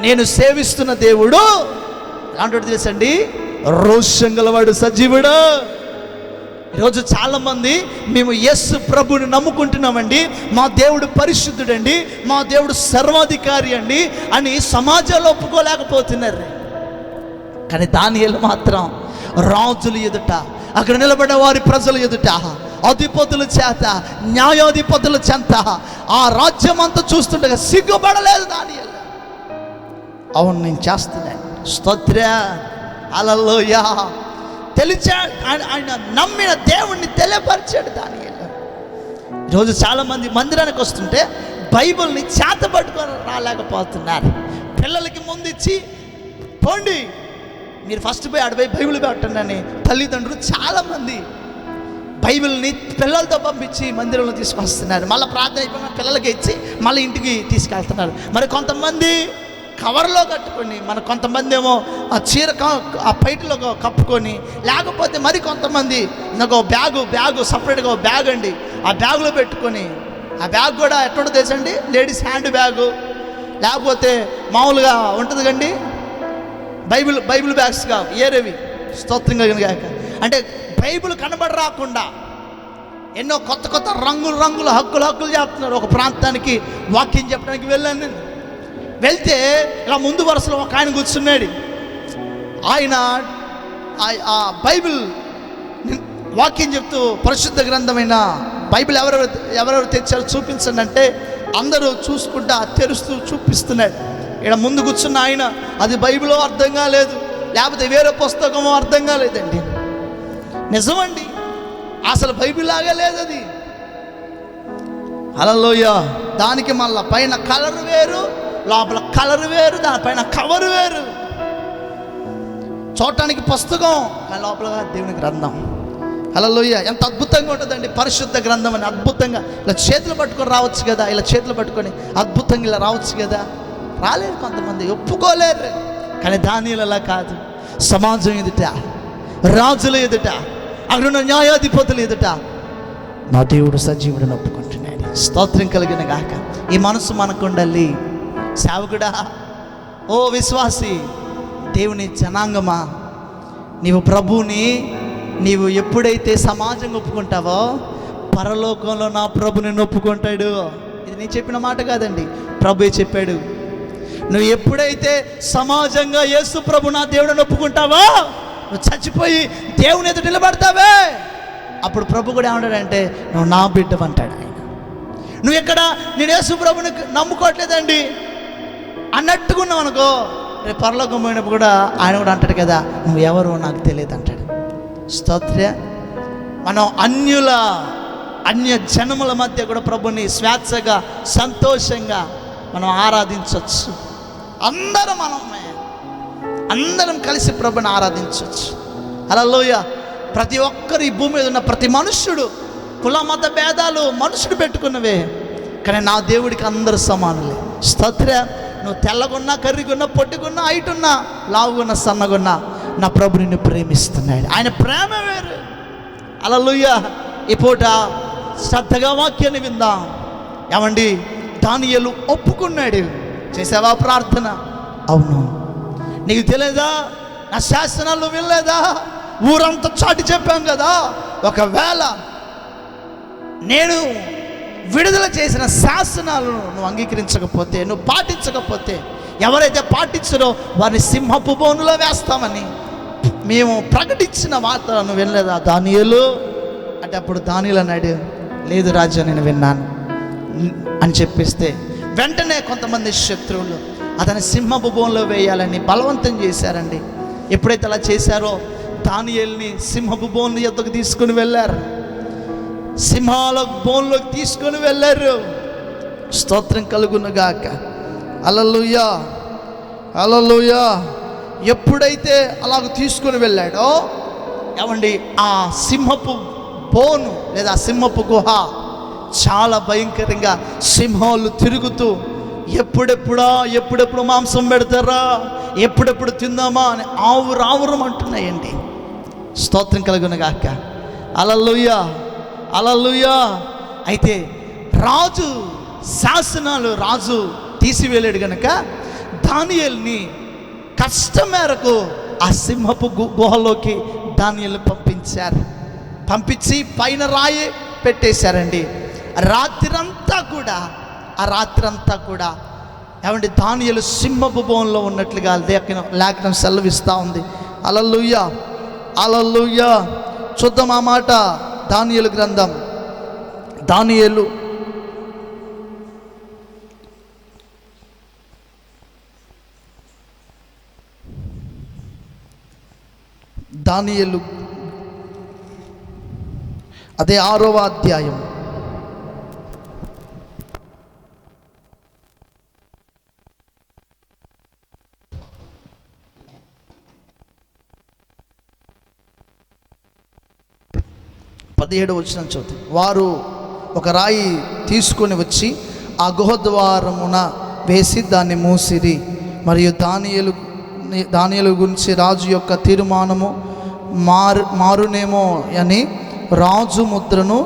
నేను సేవిస్తున్న దేవుడు ఎలాంటి తెలుసండి? రోషం గలవాడు, సజీవుడు. ఈరోజు చాలామంది మేము యేసు ప్రభుని నమ్ముకుంటున్నామండి, మా దేవుడు పరిశుద్ధుడండి, మా దేవుడు సర్వాధికారి అండి అని సమాజంలో ఒప్పుకోలేకపోతున్నారు. కానీ దానియేలు మాత్రం రాజుల ఎదుట, అక్కడ నిలబడిన వారి ప్రజల ఎదుట, అధిపతుల చేత, న్యాయాధిపతుల చెంత ఆ రాజ్యం అంతా చూస్తుండగా సిగ్గుపడలేదు దానియేలు. అవును, నేను చేస్తున్నాను. స్తోత్ర, హల్లెలూయా. తెలిచాడు, ఆయన నమ్మిన దేవుణ్ణి తెలియపరిచాడు దానియేలు. ఈరోజు చాలామంది మందిరానికి వస్తుంటే బైబిల్ని చేత పట్టుకొని రాలేకపోతున్నారు. పిల్లలకి ముందు ఇచ్చి పోండి, మీరు ఫస్ట్ పోయి ఆడపోయి బైబిల్ పెట్టండి అని తల్లిదండ్రులు చాలామంది బైబిల్ని పిల్లలతో పంపించి మందిరంలో తీసుకొస్తున్నారు. మళ్ళీ ప్రార్థన అయిపోయిన పిల్లలకి ఇచ్చి మళ్ళీ ఇంటికి తీసుకెళ్తున్నారు. మరి కొంతమంది కవర్లో కట్టుకొని, మన కొంతమంది ఏమో ఆ చీర ఆ పైటలో కప్పుకొని, లేకపోతే మరి కొంతమంది నాకు బ్యాగు సపరేట్గా బ్యాగ్ అండి, ఆ బ్యాగులో పెట్టుకొని, ఆ బ్యాగ్ కూడా ఎట్లుంటుందో తెలుసండి, లేడీస్ హ్యాండ్ బ్యాగు, లేకపోతే మామూలుగా ఉంటుంది కండి బైబిల్ బ్యాగ్స్గా ఏరేవి. స్తోత్రంగా కనుక అంటే బైబిల్ కనబడి రాకుండా ఎన్నో కొత్త రంగుల హక్కులు చెప్తున్నారు. ఒక ప్రాంతానికి వాక్యం చెప్పడానికి వెళ్ళాను నేను. వెళ్తే ఇలా ముందు వరుసలో ఒక ఆయన కూర్చున్నాడు. ఆయన ఆ బైబిల్ వాక్యం చెప్తూ పరిశుద్ధ గ్రంథమైన బైబిల్ ఎవరెవరు తెచ్చారో చూపించండి అంటే అందరూ చూసుకుంటా తెరుస్తూ చూపిస్తున్నాడు. ఇక్కడ ముందు కూర్చున్న ఆయన అది బైబిలో అర్థం కాలేదు, లేకపోతే వేరే పుస్తకమో అర్థం కాలేదండి. నిజమండి, అసలు బైబిల్ లాగా లేదు అది. హల్లెలూయా. దానికి మళ్ళీ పైన కలర్ వేరు, లోపల కలర్ వేరు, దానిపైన కవర్ వేరు. చూడటానికి పుస్తకం, కానీ లోపల దేవుని గ్రంథం. హల్లెలూయా. ఎంత అద్భుతంగా ఉంటుందండి పరిశుద్ధ గ్రంథం అని. అద్భుతంగా ఇలా చేతులు పట్టుకొని రావచ్చు కదా, ఇలా చేతులు పట్టుకొని అద్భుతంగా ఇలా రావచ్చు కదా. రాలేరు, కొంతమంది ఒప్పుకోలేరు. కానీ దానియేలు అలా కాదు. సమాజం ఎదుట, రాజుల ఎదుట, అక్కడున్న న్యాయాధిపతుల ఎదుట నా దేవుడు సజీవుడిని ఒప్పుకుంటున్నాడు. స్తోత్రం కలిగిన గాక. ఈ మనసు మనకు ఉండాలి. సేవకుడా, ఓ విశ్వాసి, దేవుని జనాంగమా, నీవు ప్రభుని నీవు ఎప్పుడైతే సమాజంగా ఒప్పుకుంటావో పరలోకంలో నా ప్రభుని ఒప్పుకుంటాడు. ఇది నేను చెప్పిన మాట కాదండి, ప్రభువే చెప్పాడు. నువ్వు ఎప్పుడైతే సమాజంగా యేసు ప్రభు నా దేవుడిని ఒప్పుకుంటావో, నువ్వు చచ్చిపోయి దేవుని ఎదుట నిలబడతావే, అప్పుడు ప్రభు కూడా ఏమంటాడంటే నువ్వు నా బిడ్డవంటాడు ఆయన. నువ్వు ఎక్కడ నేను యేసు ప్రభుని నమ్ముకోవట్లేదండి అన్నట్టుగా ఉన్నావు అనుకో, రేపు పరలోకం పోయినప్పుడు కూడా ఆయన కూడా అంటాడు కదా, నువ్వు ఎవరో నాకు తెలియదు అంటాడు. స్తోత్ర. మనం అన్య జనముల మధ్య కూడా ప్రభుని స్వేచ్ఛగా సంతోషంగా మనం ఆరాధించవచ్చు. అందరం కలిసి ప్రభుని ఆరాధించవచ్చు. హల్లెలూయా. ప్రతి ఒక్కరు ఈ భూమి మీద ఉన్న ప్రతి మనుష్యుడు, కుల మత భేదాలు మనుషుడు పెట్టుకున్నవే, కానీ నా దేవుడికి అందరూ సమానులే. స్తోత్రం. నువ్వు తెల్లగున్నా, కర్రిగున్నా, పొట్టిగున్నా, హైటున్నా, లావుగున్నా, సన్నగున్నా, నా ప్రభు నిన్ను ప్రేమిస్తున్నాడు. ఆయన ప్రేమ వేరు. హల్లెలూయా. ఈ పూట శ్రద్ధగా వాక్యాన్ని విందాం. ఏమండి, దానియేలు ఒప్పుకున్నాడు. చేసావా ప్రార్థన? అవును. నీకు తెలియదా? నా శాసనాలు వినలేదా? ఊరంతా చాటి చెప్పాం కదా. ఒకవేళ నేను విడుదల చేసిన శాసనాలను నువ్వు అంగీకరించకపోతే, నువ్వు పాటించకపోతే, ఎవరైతే పాటించారో వారిని సింహపు బోనులో వేస్తామని మేము ప్రకటించిన వార్తలను వినలేదా దానియేలు అంటే? అప్పుడు దానియేలు అన్నాడు, లేదు రాజా, నేను విన్నాను అని చెప్పేస్తే, వెంటనే కొంతమంది శత్రువులు అతని సింహపు బోన్లో వేయాలని బలవంతం చేశారండి. ఎప్పుడైతే అలా చేశారో దానియేలుని సింహపు బోన్ యొద్దకు తీసుకుని వెళ్ళారు. సింహాల బోన్లోకి తీసుకొని వెళ్ళారు. స్తోత్రం కలుగునుగాక. హల్లెలూయా, హల్లెలూయా. ఎప్పుడైతే అలాగ తీసుకొని వెళ్ళాడో, ఏమండి, ఆ సింహపు బోను లేదా సింహపు గుహ చాలా భయంకరంగా సింహాలు తిరుగుతూ ఎప్పుడెప్పుడు మాంసం పెడతారా, ఎప్పుడెప్పుడు తిందామా అని ఆవురావురం అంటున్నాయండి. స్తోత్రం కలుగునుగాక. హల్లెలూయా, హల్లెలూయా. అయితే రాజు శాసనాలు రాజు తీసివేలేడు గనక దానియేలుని కష్టం మేరకు ఆ సింహపు గుహలోకి దానియేలుని పంపించి పైన రాయి పెట్టేశారండి. రాత్రంతా కూడా ఏమంటే దానియేలు సింహపు బోన్లో ఉన్నట్లుగా లేఖనం సెలవిస్తూ ఉంది. హల్లెలూయా, హల్లెలూయా. చూద్దాం ఆ మాట. దానియేలు గ్రంథం, దానియేలు అదే 6వ అధ్యాయం, పదిహేడవ వచనం చదువుతాం. వారు ఒక రాయి తీసుకొని వచ్చి ఆ గుహ ద్వారమున వేసి దాన్ని మూసిరి. మరియు దానియేలు గురించి రాజు యొక్క తీర్మానము మారునేమో అని రాజు ముద్రను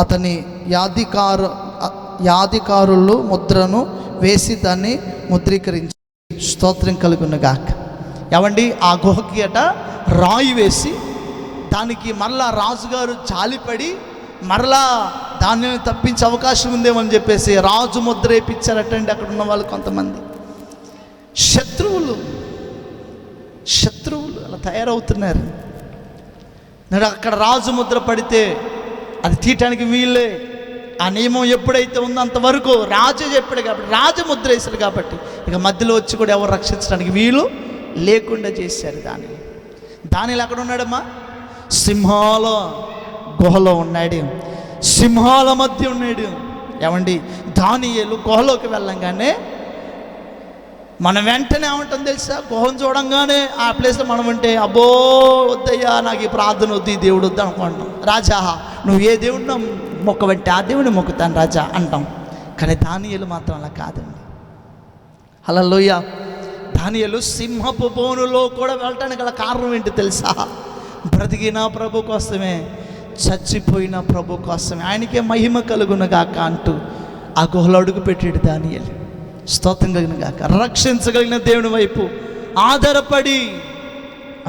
అతని యాధికారులు ముద్రను వేసి దాన్ని ముద్రీకరించి. స్తోత్రం కలుగునుగాక. ఏమండి, ఆ గుహకి రాయి వేసి దానికి మరలా రాజుగారు జాలిపడి మరలా దాన్ని తప్పించే అవకాశం ఉందేమని చెప్పేసి రాజు ముద్ర వేయించారటండి. అక్కడ ఉన్న వాళ్ళు కొంతమంది శత్రువులు అలా తయారవుతున్నారు. అక్కడ రాజు ముద్ర పడితే అది తీయటానికి వీళ్ళే. ఆ నియమం ఎప్పుడైతే ఉందో అంతవరకు రాజు చెప్పాడు కాబట్టి, రాజు ముద్ర వేశాడు కాబట్టి ఇక మధ్యలో వచ్చి కూడా ఎవరు రక్షించడానికి వీలు లేకుండా చేశారు. దానిలో అక్కడ ఉన్నాడమ్మా, సింహాల గుహలో ఉన్నాడు, సింహాల మధ్య ఉన్నాడు. ఏమండి, దానియేలు గుహలోకి వెళ్ళంగానే మనం వెంటనే ఏమంటాం తెలుసా? గుహను చూడంగానే ఆ ప్లేస్లో మనం ఉంటే, అబ్బో వద్దయ్యా, నాకు ఈ ప్రార్థన వద్దు, ఈ దేవుడు వద్దు అనుకుంటాం. రాజా, నువ్వు ఏ దేవుడిని మొక్కబట్టి ఆ దేవుడిని మొక్కుతాను రాజా అంటాం. కానీ దానియేలు మాత్రం అలా కాదండి. హల్లెలూయా. దానియేలు సింహపు బోనులో కూడా వెళ్ళటానికి గల కారణం ఏంటి తెలుసా? బ్రతికిన ప్రభు కోసమే, చచ్చిపోయిన ప్రభు కోసమే, ఆయనకే మహిమ కలుగునుగాక అంటూ ఆ గుహలో అడుగు పెట్టాడు దానియేలు. స్తోత్రం కలిగినగాక. రక్షించగలిగిన దేవుని వైపు ఆధారపడి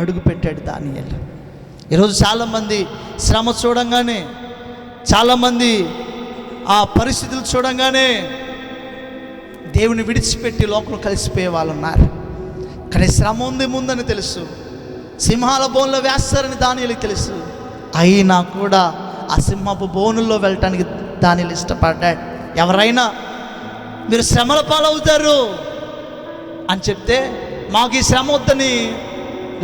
అడుగు పెట్టాడు దానియేలు. ఈరోజు చాలామంది శ్రమ చూడంగానే, చాలామంది ఆ పరిస్థితులు చూడంగానే దేవుని విడిచిపెట్టి లోకం కలిసిపోయే వాళ్ళు ఉన్నారు. కానీ శ్రమ ఉంది ముందని తెలుసు, సింహాల బోన్లో వేస్తారని దానియేలుకి తెలుసు. అయినా కూడా ఆ సింహపు బోనుల్లో వెళ్ళటానికి దానియేలు ఇష్టపడ్డాడు. ఎవరైనా మీరు శ్రమల పాలవుతారు అని చెప్తే, మాకు ఈ శ్రమ వద్దని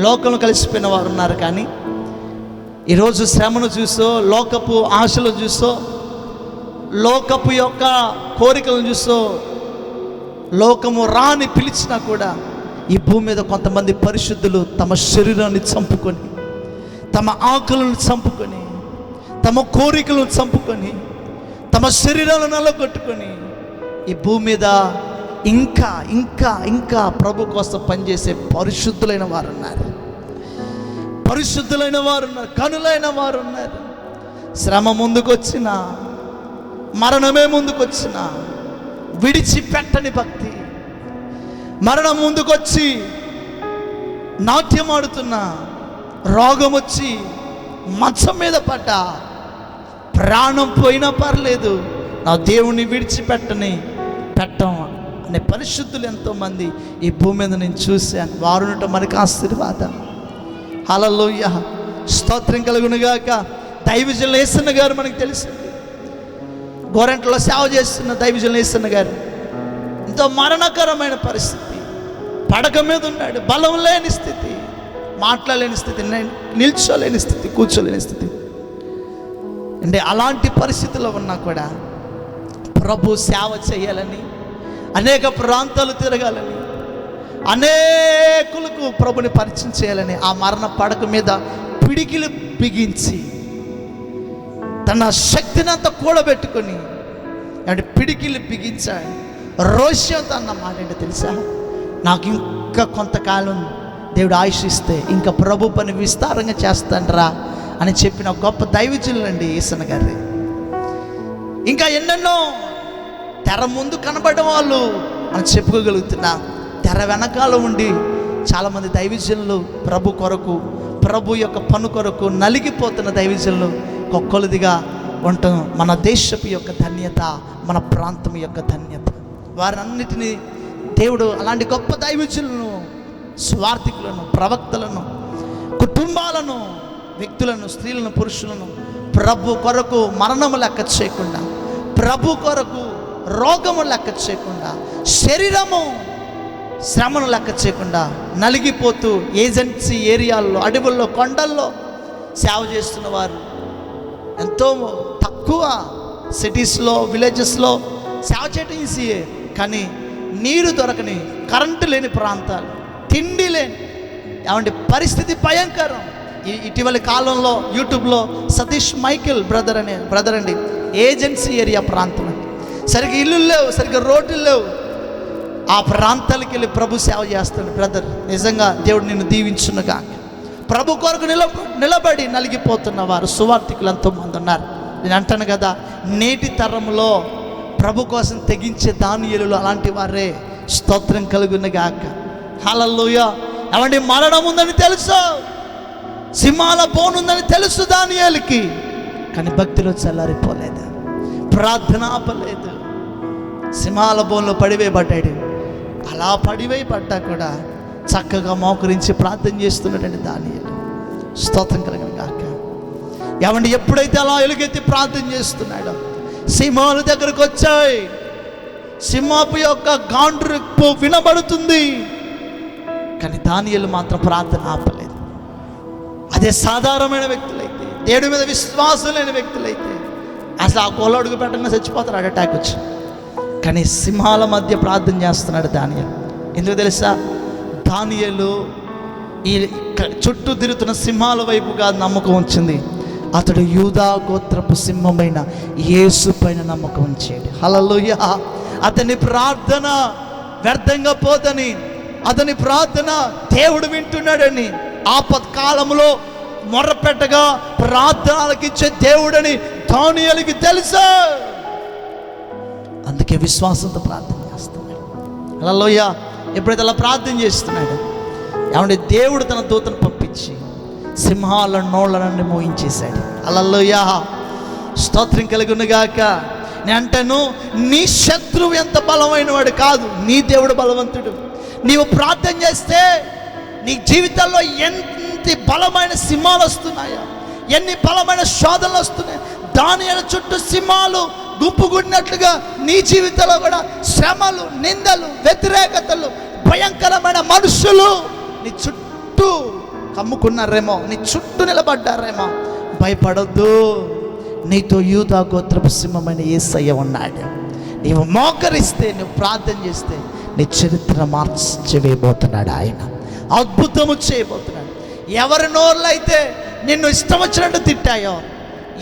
లోకంలో కలిసిపోయిన వారు ఉన్నారు. కానీ ఈరోజు శ్రమను చూసో, లోకపు ఆశలు చూసో, లోకపు యొక్క కోరికలను చూసో లోకము రాని పిలిచినా కూడా ఈ భూమి మీద కొంతమంది పరిశుద్ధులు తమ శరీరాన్ని చంపుకొని, తమ ఆకులను చంపుకొని, తమ కోరికలను చంపుకొని, తమ శరీరాలను నల్లగొట్టుకొని ఈ భూమి మీద ఇంకా ఇంకా ఇంకా ప్రభు కోసం పనిచేసే పరిశుద్ధులైన వారు ఉన్నారు. పరిశుద్ధులైన వారు ఉన్నారు, కనులైన వారు ఉన్నారు. శ్రమ ముందుకొచ్చిన, మరణమే ముందుకొచ్చిన విడిచిపెట్టని భక్తి, మరణం ముందుకొచ్చి నాట్యం ఆడుతున్న, రోగం వచ్చి మంచం మీద పడ్డ, ప్రాణం పోయినా పర్లేదు నా దేవుణ్ణి విడిచిపెట్టని పెట్టం అనే పరిశుద్ధులు ఎంతోమంది ఈ భూమి మీద నేను చూశాను. వారునట మనకు ఆశీర్వాదం. హల్లెలూయా, స్తోత్రం కలుగునుగాక. దైవజనులు యేసన్న గారు మనకు తెలిసింది, గోరంట్లో సేవ చేస్తున్న దైవజనులు యేసన్న గారు ఎంతో మరణకరమైన పరిస్థితి, పడక మీద ఉన్నాడు, బలం లేని స్థితి, మాట్లాడలేని స్థితి, నిల్చోలేని స్థితి, కూర్చోలేని స్థితి. అంటే అలాంటి పరిస్థితుల్లో ఉన్నా కూడా ప్రభు సేవ చేయాలని, అనేక ప్రాంతాలు తిరగాలని, అనేకులకు ప్రభుని పరిచయం చేయాలని ఆ మరణ పడక మీద పిడికిలు బిగించి తన శక్తిని అంతా కూడబెట్టుకొని అంటే పిడికిలు బిగించాడు. రోషంతో అన్న మాట ఏంటో తెలుసా? నాకు ఇంకా కొంతకాలం దేవుడు ఆయుష్ ఇస్తే ఇంకా ప్రభు పని విస్తారంగా చేస్తానరా అని చెప్పిన గొప్ప దైవజనులండి యేసన్న గారి. ఇంకా ఎన్నెన్నో తెర ముందు కనబడ్డ వాళ్ళు అని చెప్పుకోగలుగుతున్నా, తెర వెనకాల ఉండి చాలామంది దైవజనులు ప్రభు కొరకు, ప్రభు యొక్క పను కొరకు నలిగిపోతున్న దైవజనులు కొక్కలుదిగా ఉండటం మన దేశపు యొక్క ధన్యత, మన ప్రాంతం యొక్క ధన్యత. వారన్నిటినీ దేవుడు అలాంటి గొప్ప దైవజనులను, స్వార్థికులను, ప్రవక్తలను, కుటుంబాలను, వ్యక్తులను, స్త్రీలను, పురుషులను ప్రభు కొరకు మరణము లెక్క చేయకుండా, ప్రభు కొరకు రోగము లెక్క చేయకుండా, శరీరము శ్రమను లెక్క చేయకుండా నలిగిపోతూ ఏజెన్సీ ఏరియాల్లో, అడవుల్లో, కొండల్లో సేవ చేస్తున్న వారు ఎంతో తక్కువ. సిటీస్లో, విలేజెస్లో సేవ చేయటం ఈజీయే, కానీ నీరు దొరకని, కరెంటు లేని ప్రాంతాలు, తిండి లేని ఏమంటే పరిస్థితి భయంకరం. ఇటీవలి కాలంలో యూట్యూబ్లో సతీష్ మైకేల్ బ్రదర్ అండి, ఏజెన్సీ ఏరియా ప్రాంతం అండి, సరిగ్గా ఇల్లు లేవు, సరిగ్గా రోడ్లు లేవు, ఆ ప్రాంతాలకు వెళ్ళి ప్రభు సేవ చేస్తాడు బ్రదర్. నిజంగా దేవుడు నిన్ను దీవించునుగా. ప్రభు కొరకు నిలబడి నలిగిపోతున్న వారు సువార్థికులు ఎంతోమంది ఉన్నారు. నేను అంటాను కదా, నేటి తరంలో ప్రభు కోసం తెగించే దానియేలులు అలాంటి వారే. స్తోత్రం కలుగునుగాక. హల్లెలూయా. ఏమంటే మరణం ఉందని తెలుసు, సింహాల బోనుందని తెలుసు దానియేలుకి, కానీ భక్తిలో చల్లారిపోలేదు, ప్రార్థన ఆపలేదు, సింహాల బోన్లో పడివేయబడ్డాడు. అలా పడివేయబడ్డా కూడా చక్కగా మోకరించి ప్రార్థన చేస్తున్నటువంటి దానియేలు. స్తోత్రం కలుగునుగాక. ఏమంటే ఎప్పుడైతే అలా ఎలుగెత్తి ప్రార్థన చేస్తున్నాడో సింహాల దగ్గరకు వచ్చాయి, సింహపు యొక్క గాండ్రింపు వినబడుతుంది, కానీ దానియేలు మాత్రం ప్రార్థన ఆపలేదు. అదే సాధారణమైన వ్యక్తులైతే, దేవుడి మీద విశ్వాసం లేని వ్యక్తులైతే అసలు ఆ గోల అడుగు పెట్టకుండా చచ్చిపోతారు హార్ట్ అటాక్ వచ్చి. కానీ సింహాల మధ్య ప్రార్థన చేస్తున్నాడు దానియేలు. ఎందుకు తెలుసా? దానియేలు ఈ చుట్టూ తిరుగుతున్న సింహాల వైపుగా నమ్మకం ఉంచింది. అతడు యూదా గోత్రపు సింహమైన యేసు పైన నమ్మకం ఉంచాడు. హల్లెలూయా. అతని ప్రార్థన వ్యర్థంగా పోదని, అతని ప్రార్థన దేవుడు వింటున్నాడని, ఆపత్కాలంలో మొర్రపెట్టగా ప్రార్థనలకు ఇచ్చే దేవుడని దానియేలుకి తెలుసా. అందుకే విశ్వాసంతో ప్రార్థన చేస్తున్నాడు. హల్లెలూయా. ఎప్పుడైతే అలా ప్రార్థన చేస్తున్నాడు, ఏమంటే దేవుడు తన దూతను పంపించి సింహాల నోళ్ళని మోయించేశాడు. హల్లెలూయా. స్తోత్రం కలుగునుగాక. నేను అంటాను, నీ శత్రువు ఎంత బలమైన వాడు కాదు, నీ దేవుడు బలవంతుడు. నీవు ప్రార్థన చేస్తే నీ జీవితాల్లో ఎంత బలమైన సింహాలు వస్తున్నాయో, ఎన్ని బలమైన శోధనలు వస్తున్నాయి. దానియేలు చుట్టూ సింహాలు గుంపుగుడినట్లుగా నీ జీవితంలో కూడా శ్రమలు, నిందలు, వ్యతిరేకతలు, భయంకరమైన మనుషులు నీ చుట్టూ కమ్ముకున్నారేమో, నీ చుట్టూ నిలబడ్డారేమో. భయపడొద్దు, నీతో యూదా గోత్రపు సింహమైన యేసయ్య ఉన్నాడు. నీవు మోకరిస్తే, నువ్వు ప్రార్థన చేస్తే నీ చరిత్ర మార్చివేయబోతున్నాడు ఆయన. అద్భుతము చేయబోతున్నాడు. ఎవరి నోళ్ళు అయితే నిన్ను ఇష్టం వచ్చినట్టు తిట్టాయో,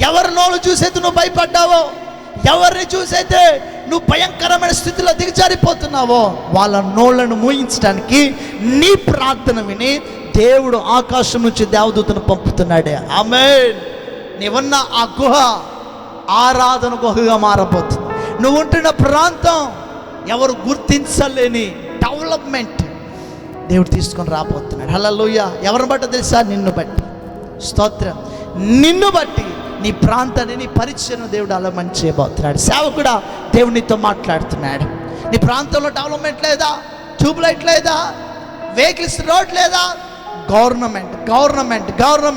ఎవరి నోళ్ళు చూసైతే నువ్వు భయపడ్డావో, ఎవరిని చూసైతే నువ్వు భయంకరమైన స్థితిలో దిగజారిపోతున్నావో, వాళ్ళ నోళ్లను మూయించడానికి నీ ప్రార్థన విని దేవుడు ఆకాశం నుంచి దేవదూతను పంపుతున్నాడే. ఆమేన్. నీవున్న ఆ గుహ ఆరాధన గుహగా మారబోతుంది. నువ్వు ఉంటున్న ప్రాంతం ఎవరు గుర్తించలేని డెవలప్మెంట్ దేవుడు తీసుకొని రాబోతున్నాడు. హల్లెలూయా. ఎవరిని బట్టి తెలుసా? నిన్ను బట్టి. స్తోత్రం. నిన్ను బట్టి నీ ప్రాంతాన్ని, నీ పరిచయను దేవుడు అలా మంచి చేయబోతున్నాడు. సేవకుడా, దేవుడు నీతో మాట్లాడుతున్నాడు. నీ ప్రాంతంలో డెవలప్మెంట్ లేదా? ట్యూబ్ లైట్ లేదా? వెహికల్స్ రోడ్ లేదా? గవర్నమెంట్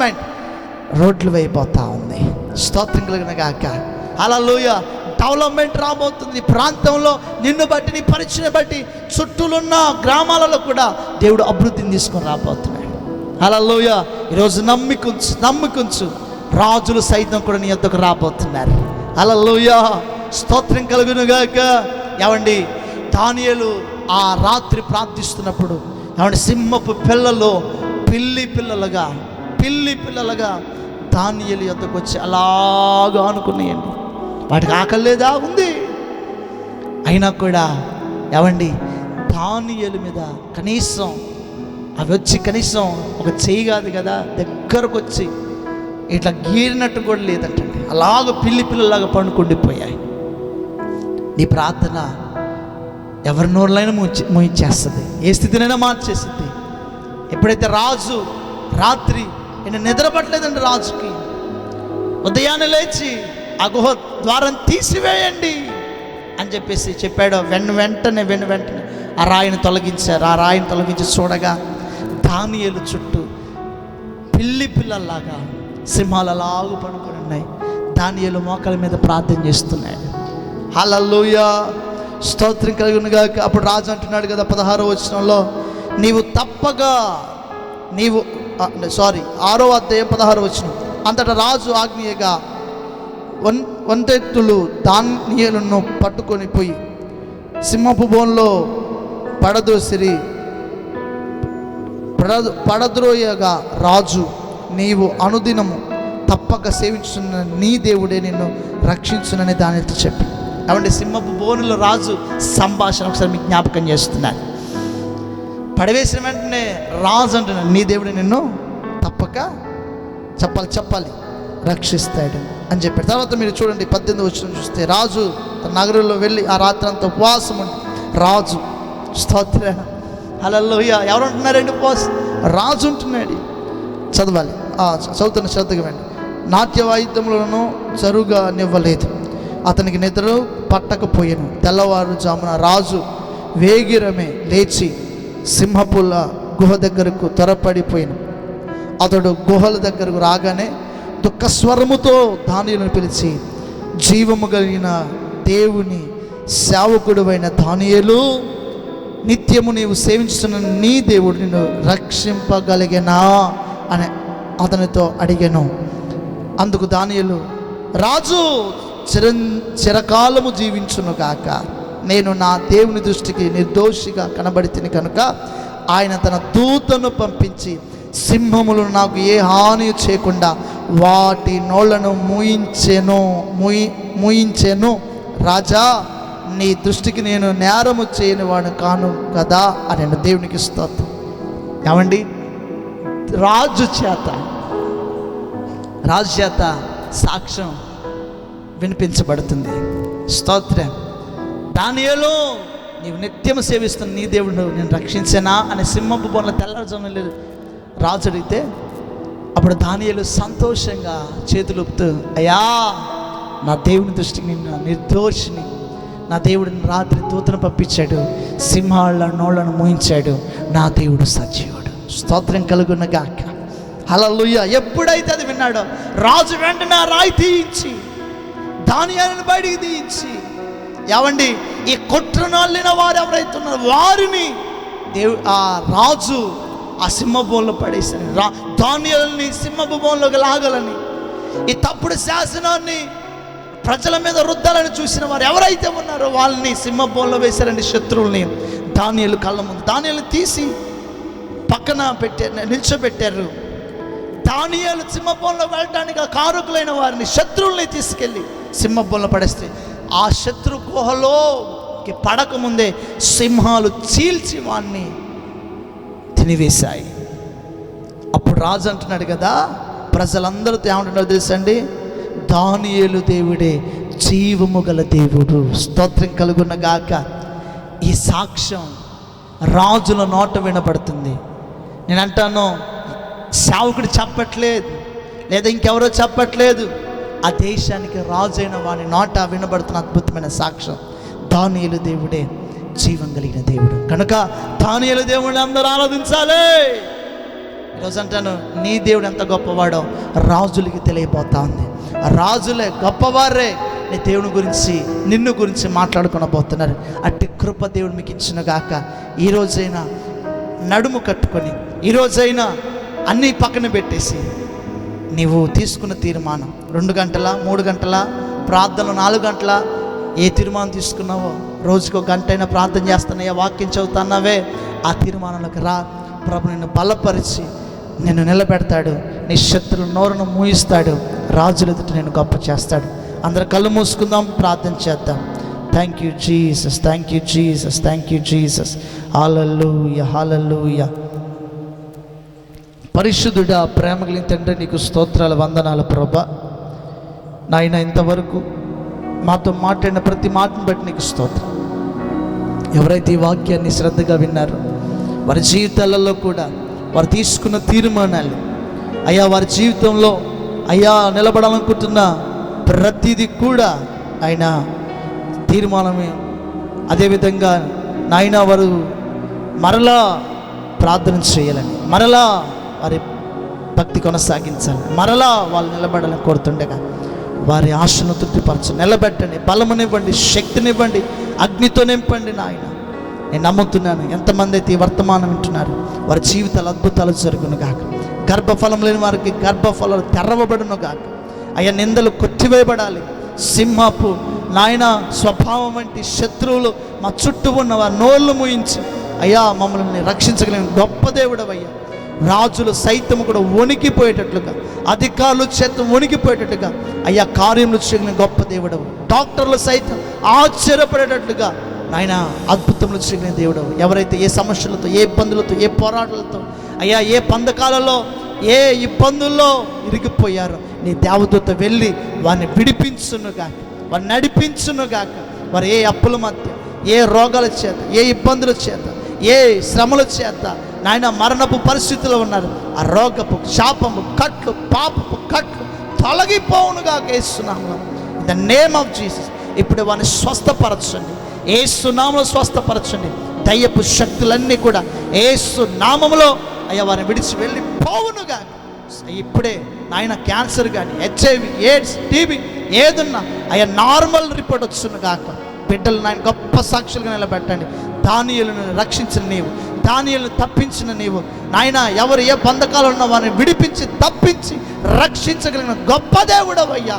రోడ్లు వేయబోతా ఉంది. స్తోత్రం కలిగిన గాక. హల్లెలూయా. డెవలప్మెంట్ రాబోతుంది ప్రాంతంలో. నిన్ను బట్టి, నీ పరిచయం బట్టి చుట్టూలున్న గ్రామాలలో కూడా దేవుడు అభివృద్ధిని తీసుకొని రాబోతున్నాడు. హల్లెలూయా. ఈరోజు నమ్మికుంచు రాజులు సైతం కూడా నీ యొద్దకు రాబోతున్నారు. హల్లెలూయా. స్తోత్రం కలుగును గాక. ఏమండి, దానియేలు ఆ రాత్రి ప్రార్థిస్తున్నప్పుడు ఏమండి, సింహపు పిల్లలు పిల్లి పిల్లలుగా దానియేలు యొద్దకు వచ్చి అలాగా అనుకున్నాయండి. వాటికి ఆకలి లేదా? ఉంది. అయినా కూడా ఏమండి, దానియేలు మీద కనీసం అవి వచ్చి కనీసం ఒక చెయ్యి కాదు కదా, దగ్గరకు వచ్చి ఇట్లా గీరినట్టు కూడా లేదంటండి. అలాగ పిల్లలాగా పండుకుండిపోయాయి. నీ ప్రార్థన ఎవరి నోరులైనా మూయించేస్తుంది, ఏ స్థితినైనా మార్చేస్తుంది. ఎప్పుడైతే రాజు రాత్రి నేను నిద్రపట్టలేదండి, రాజుకి ఉదయాన్నే లేచి ఆ గుహ ద్వారం తీసివేయండి అని చెప్పేసి చెప్పాడు. వెంటనే ఆ రాయిని తొలగించారు. ఆ రాయిని తొలగించి చూడగా దానియేలు చుట్టూ పిల్లల్లాగా సింహాలు అలాగు పడుకొని ఉన్నాయి. దానియేలు మోకాల మీద ప్రార్థన చేస్తున్నాడు. హల్లెలూయా. స్తోత్రం కలుగును గాక. అప్పుడు రాజు అంటున్నాడు కదా 16వ వచనంలో, 6వ అధ్యాయం 16వ వచనం. అంతటా రాజు ఆజ్ఞగా వంటెత్తులు దానియేలును పట్టుకొని పోయి సింహపు బోన్లో పడద్రోయగా రాజు, నీవు అనుదినము తప్పక సేవించున్న నీ దేవుడే నిన్ను రక్షించునని దానితో చెప్పి. కాబట్టి సింహపు బోనులో రాజు సంభాషణ ఒకసారి మీకు జ్ఞాపకం చేస్తున్నాడు. పడవేసిన వెంటనే రాజు అంటున్నాడు, నీ దేవుడే నిన్ను తప్పక చెప్పాలి రక్షిస్తాడు అని చెప్పాడు. తర్వాత మీరు చూడండి 18వ వచనం చూస్తే, రాజు తన నగరంలో వెళ్ళి ఆ రాత్రి అంతా ఉపవాసం ఉండి రాజు. స్తోత్ర. హల్లెలూయా. ఎవరు ఉంటున్నారండి ఉపవాసం? రాజు ఉంటున్నాడు. చదవాలి, చదువుతున్న శ్రద్ధగా వెండి. నాట్య వాయిద్యములను జరుగనివ్వలేదు, అతనికి నిద్ర పట్టకపోయాను. తెల్లవారుజామున రాజు వేగిరమే లేచి సింహపుల గుహ దగ్గరకు త్వరపడిపోయాను. అతడు గుహల దగ్గరకు రాగానే దుఃఖస్వరముతో దానియేలును పిలిచి, జీవము కలిగిన దేవుని సేవకుడువైన దానియేలు, నిత్యము నీవు సేవించుతున్న నీ దేవుడు నిన్ను రక్షింపగలిగేనా అని అతనితో అడిగాను. అందుకు దానియేలు, రాజు చిరకాలము జీవించును గాక. నేను నా దేవుని దృష్టికి నిర్దోషిగా కనబడితిని కనుక ఆయన తన దూతను పంపించి సింహములు నాకు ఏ హాని చేయకుండా వాటి నోళ్లను మూయించెను. రాజా, నీ దృష్టికి నేను నేరము చేయని వాడు కాను కదా అని దేవునికి స్తోత్రం. ఏమండి, రాజు చేత సాక్ష్యం వినిపించబడుతుంది. స్తోత్రం. దానియేలు, నీవు నిత్యం సేవిస్తున్న నీ దేవుడు నేను రక్షించానా అని సింహపు బోన్ల తెల్లవారుజామున రాజు అడిగితే, అప్పుడు దానియేలు సంతోషంగా చేతులుపుతూ, అయ్యా, నా దేవుని దృష్టికి నిన్ను నిర్దోషిని, నా దేవుడు రాత్రి దూతను పంపించాడు, సింహాల నోళ్లను మూయించాడు, నా దేవుడు సజీవుడు. స్తోత్రం కలుగున గాక. హల్లెలూయా. ఎప్పుడైతే అది విన్నాడో రాజు వెంటనే ఆ రాయి తీయించి దానియేలును బయటికి తీయించి, ఏమండి, ఈ కుట్రనల్లిన వారు ఎవరైతే ఉన్నారో వారిని ఆ రాజు ఆ సింహభూమిలో పడేశారు. దానియేలుని సింహభూమిలోకి లాగాలని, ఈ తప్పుడు శాసనాన్ని ప్రజల మీద రుద్దాలని చూసిన వారు ఎవరైతే ఉన్నారో వాళ్ళని సింహభూమిలో వేశారండి. శత్రువుల్ని దానియేలు కళ్ళ ముందు దానియేలు తీసి పక్కన నిల్చోబెట్టారు. దానియేలు సింహబోన్లో వెళ్ళడానికి ఆ కారకులైన వారిని, శత్రువుల్ని తీసుకెళ్ళి సింహబోన్లో పడేస్తే ఆ శత్రు గుహలోకి పడకముందే సింహాలు చీల్చి వాణ్ణి తినివేశాయి. అప్పుడు రాజు అంటున్నాడు కదా, ప్రజలందరితో ఏమంటున్నారో తెలుసండి, దానియేలు దేవుడే జీవము గల దేవుడు, స్తోత్రం కలుగున గాక. ఈ సాక్ష్యం రాజుల నోట వినబడుతుంది. నేను అంటాను, సేవకుడు చెప్పట్లేదు, లేదా ఇంకెవరో చెప్పట్లేదు, ఆ దేశానికి రాజు అయిన వాని నోట వినబడుతున్న అద్భుతమైన సాక్ష్యం, దానియేలు దేవుడే జీవం కలిగిన దేవుడు. కనుక దానియేలు దేవుడిని అందరూ ఆరాధించాలి. ఈరోజు అంటాను, నీ దేవుడు ఎంత గొప్పవాడో రాజులకి తెలియబోతా ఉంది. ఆ రాజులే గొప్పవారే నీ దేవుని గురించి, నిన్ను గురించి మాట్లాడుకొనబోతున్నారు. అట్టి కృప దేవుడు మీకు ఇచ్చిన గాక. ఈరోజైనా నడుము కట్టుకొని, ఈరోజైనా అన్నీ పక్కన పెట్టేసి నీవు తీసుకున్న తీర్మానం 2 గంటల 3 గంటల ప్రార్థనలు 4 గంటల ఏ తీర్మానం తీసుకున్నావో, రోజుకు 1 గంట అయినా ప్రార్థన చేస్తున్నాయా, వాక్యం చదువుతున్నావే, ఆ తీర్మానంలోకి రా. ప్రభు నిన్ను బలపరిచి నిన్ను నిలబెడతాడు, నీ శత్రుల నోరును మూయిస్తాడు, రాజుల ఎదుట నేను గొప్ప చేస్తాడు. అందరు కళ్ళు మూసుకుందాం, ప్రార్థన చేద్దాం. Thank you Jesus, thank you Jesus, thank you Jesus. హల్లెలూయా, హల్లెలూయా. పరిశుద్ధుడా, ప్రేమ కలిగిన తండ్రి, నీకు స్తోత్రాలు, వందనాలు ప్రభా. నాయన, ఇంతవరకు మాతో మాట్లాడిన ప్రతి మాటను బట్టి నీకు స్తోత్రం. ఎవరైతే ఈ వాక్యాన్ని శ్రద్ధగా విన్నారో వారి జీవితాలలో కూడా వారు తీసుకున్న తీర్మానాలు, అయ్యా వారి జీవితంలో అయ్యా నిలబడాలనుకుంటున్న ప్రతిదీ కూడా ఆయన తీర్మానమే. అదేవిధంగా నాయన వారు మరలా ప్రార్థన చేయాలని, మరలా వారి భక్తి కొనసాగించాలి, మరలా వాళ్ళు నిలబడాలని కోరుతుండగా వారి ఆశను తృప్తిపరచు, నిలబెట్టండి, బలమునివ్వండి, శక్తినివ్వండి, అగ్నితో నింపండి. నాయన, నేను నమ్ముతున్నాను, ఎంతమంది అయితే ఈ వర్తమానం వింటున్నారు వారి జీవితాలు అద్భుతాలు జరుగును గాక. గర్భఫలం లేని వారికి గర్భఫలాలు తెరవబడును గాక. అయ్యా, నిందలు కొట్టివేయబడాలి. సింహపు నాయన స్వభావం వంటి శత్రువులు మా చుట్టూ ఉన్న వారి నోళ్ళు మూయించి అయ్యా మమ్మల్ని రక్షించగలిగిన గొప్ప దేవుడవయ్యా. రాజులు సైతం కూడా వణికిపోయేటట్లుగా, అధికారులు చేత వణికిపోయేటట్టుగా అయ్యా కార్యములు చేయగలిగిన గొప్ప దేవుడవు. డాక్టర్లు సైతం ఆశ్చర్యపడేటట్లుగా నాయన అద్భుతములు చేయగలిగిన దేవుడవు. ఎవరైతే ఏ సమస్యలతో, ఏ ఇబ్బందులతో, ఏ పోరాటాలతో అయ్యా ఏ పందకాలలో, ఏ ఇబ్బందుల్లో ఇరిగిపోయారో నీ దేవదూత వెళ్ళి వారిని విడిపించునుగాక, వారిని నడిపించునుగాక. వారు ఏ అప్పుల మధ్య, ఏ రోగాల చేత, ఏ ఇబ్బందుల చేత, ఏ శ్రమల చేత నాయన మరణపు పరిస్థితుల్లో ఉన్నారు, ఆ రోగపు శాపము కట్లు, పాపపు కట్లు తొలగిపోవునుగాక యేసునామములో. In the name of Jesus ఇప్పుడు వారిని స్వస్థపరచండి, యేసునామములో స్వస్థపరచండి. దయ్యపు శక్తులన్నీ కూడా యేసు నామములో అయ్యా వారిని విడిచి వెళ్ళి పోవునుగా. ఇప్పుడే నాయన క్యాన్సర్ కానీ, HIV, AIDS, TB ఏదున్నా అయ్యా నార్మల్ రిపోర్ట్ వచ్చును గాక. బిడ్డలు నాయన గొప్ప సాక్షులుగా నిలబెట్టండి. దానియేలును రక్షించిన నీవు, దానియేలును తప్పించిన నీవు నాయన, ఎవరు ఏ బంధకాలు ఉన్న వారిని విడిపించి తప్పించి రక్షించగలిగిన గొప్ప దేవుడవయ్యా.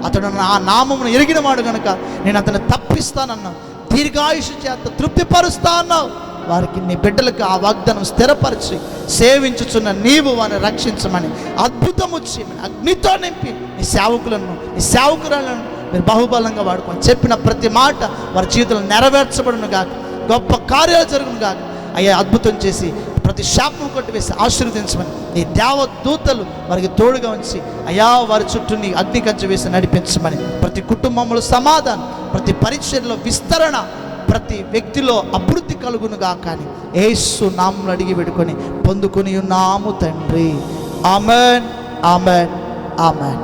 అతడు నా నామమును ఎరిగినవాడు కనుక నేను అతన్ని తప్పిస్తానన్నా, దీర్ఘాయుషు చేత తృప్తిపరుస్తా అన్నావు. వారికి నీ బిడ్డలకు ఆ వాగ్దానం స్థిరపరిచి సేవించుచున్న నీవు వారిని రక్షించమని, అద్భుతము చేయమని, అగ్నితో నింపి నీ సేవకులను, నీ సేవకురాలను మీరు బాహుబలంగా వాడుకొని చెప్పిన ప్రతి మాట వారి జీవితంలో నెరవేర్చబడును గాక. గొప్ప కార్యాలు జరుగును గాక. అయ్యా అద్భుతం చేసి ప్రతి శాపం కొట్టివేసి ఆశీర్వదించమని నీ దేవదూతలు వారికి తోడుగా ఉంచి అయ్యా వారి చుట్టూ నీ అగ్ని కంచె వేసి నడిపించమని, ప్రతి కుటుంబంలో సమాధానం, ప్రతి పరిచర్లో విస్తరణ, ప్రతి వ్యక్తిలో అభివృద్ధి కలుగునుగా. కానీ యేసు నామములో అడిగి పెట్టుకొని పొందుకొని ఉన్నాము తండ్రి. Amen, amen, amen.